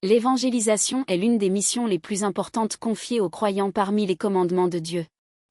L'évangélisation est l'une des missions les plus importantes confiées aux croyants parmi les commandements de Dieu.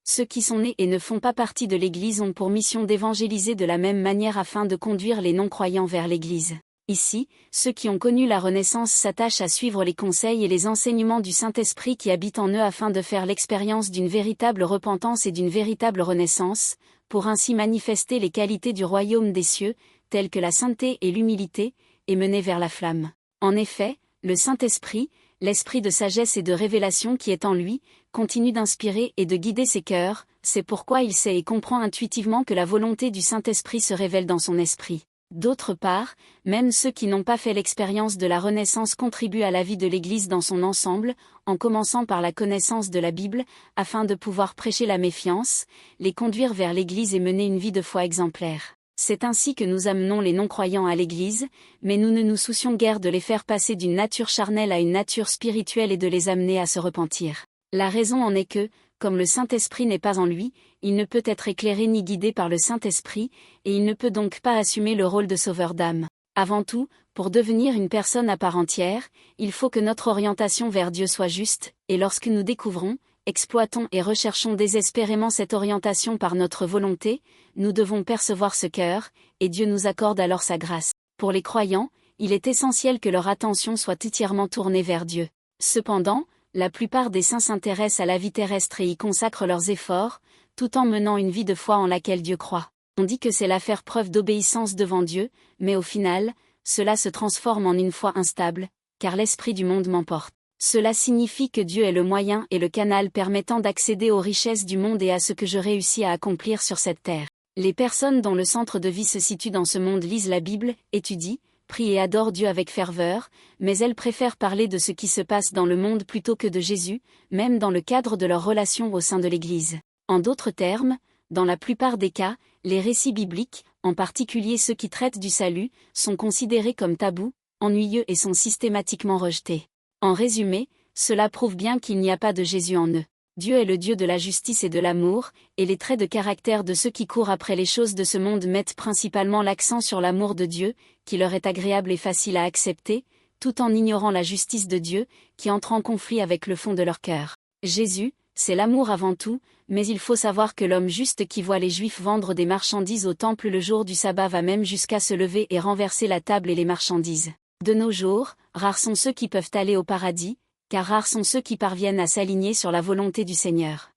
Ceux qui sont nés et ne font pas partie de l'Église ont pour mission d'évangéliser de la même manière afin de conduire les non-croyants vers l'Église. Ici, ceux qui ont connu la Renaissance s'attachent à suivre les conseils et les enseignements du Saint-Esprit qui habite en eux afin de faire l'expérience d'une véritable repentance et d'une véritable renaissance, pour ainsi manifester les qualités du royaume des cieux, telles que la sainteté et l'humilité, et mener vers la flamme. En effet, le Saint-Esprit, l'esprit de sagesse et de révélation qui est en lui, continue d'inspirer et de guider ses cœurs, c'est pourquoi il sait et comprend intuitivement que la volonté du Saint-Esprit se révèle dans son esprit. D'autre part, même ceux qui n'ont pas fait l'expérience de la Renaissance contribuent à la vie de l'Église dans son ensemble, en commençant par la connaissance de la Bible, afin de pouvoir prêcher la méfiance, les conduire vers l'Église et mener une vie de foi exemplaire. C'est ainsi que nous amenons les non-croyants à l'Église, mais nous ne nous soucions guère de les faire passer d'une nature charnelle à une nature spirituelle et de les amener à se repentir. La raison en est que, comme le Saint-Esprit n'est pas en lui, il ne peut être éclairé ni guidé par le Saint-Esprit, et il ne peut donc pas assumer le rôle de sauveur d'âme. Avant tout, pour devenir une personne à part entière, il faut que notre orientation vers Dieu soit juste, et lorsque nous découvrons, exploitons et recherchons désespérément cette orientation par notre volonté, nous devons percevoir ce cœur, et Dieu nous accorde alors sa grâce. Pour les croyants, il est essentiel que leur attention soit entièrement tournée vers Dieu. Cependant, la plupart des saints s'intéressent à la vie terrestre et y consacrent leurs efforts, tout en menant une vie de foi en laquelle Dieu croit. On dit que c'est là faire preuve d'obéissance devant Dieu, mais au final, cela se transforme en une foi instable, car l'esprit du monde m'emporte. Cela signifie que Dieu est le moyen et le canal permettant d'accéder aux richesses du monde et à ce que je réussis à accomplir sur cette terre. Les personnes dont le centre de vie se situe dans ce monde lisent la Bible, étudient, prient et adorent Dieu avec ferveur, mais elles préfèrent parler de ce qui se passe dans le monde plutôt que de Jésus, même dans le cadre de leur relation au sein de l'Église. En d'autres termes, dans la plupart des cas, les récits bibliques, en particulier ceux qui traitent du salut, sont considérés comme tabous, ennuyeux et sont systématiquement rejetés. En résumé, cela prouve bien qu'il n'y a pas de Jésus en eux. Dieu est le Dieu de la justice et de l'amour, et les traits de caractère de ceux qui courent après les choses de ce monde mettent principalement l'accent sur l'amour de Dieu, qui leur est agréable et facile à accepter, tout en ignorant la justice de Dieu, qui entre en conflit avec le fond de leur cœur. Jésus, c'est l'amour avant tout, mais il faut savoir que l'homme juste qui voit les Juifs vendre des marchandises au temple le jour du sabbat va même jusqu'à se lever et renverser la table et les marchandises. De nos jours, rares sont ceux qui peuvent aller au paradis, car rares sont ceux qui parviennent à s'aligner sur la volonté du Seigneur.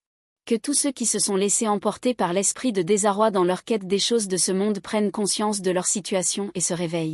Que tous ceux qui se sont laissés emporter par l'esprit de désarroi dans leur quête des choses de ce monde prennent conscience de leur situation et se réveillent.